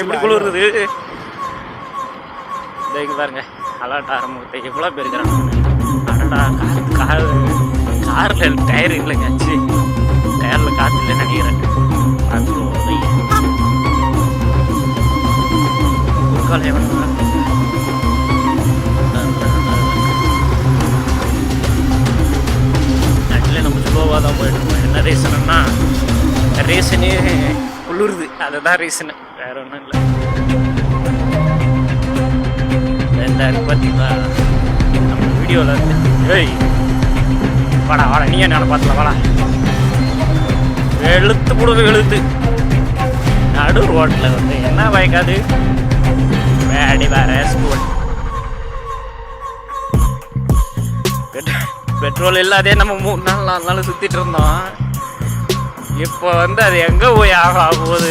எப்படி குளிருது பாருங்க. அலாட் ஆரம்பிட்டு எவ்வளோ பேர் இருக்கிறாங்க. காரில் டயர் இல்லைங்க. டயரில் காற்று இல்லை நினைக்கிறேன். ஆக்சுவலி நம்ம ஸ்லோவாக தான் போயிட்டுருக்கோம். என்ன ரீசனுன்னா ரீசனே குளிருது, அதுதான் ரீசனு, வேற ஒன்றும் இல்லை. எல்லாரும் பார்த்தீங்களா நம்ம வீடியோவில் ஏய் வாடா வாடா நீயே நான் பார்த்தல வாடா வெளுத்து போடுது வெளுத்து நடு ரோட்டில் வந்து என்ன பயக்காது வேடி வேற ஸ்கூல் பெட்ரோல் இல்லாதே நம்ம 3 நாள் 4 நாள் சுற்றிட்டு இருந்தோம். இப்போ வந்து அது எங்கே போய் ஆகுதுன்னு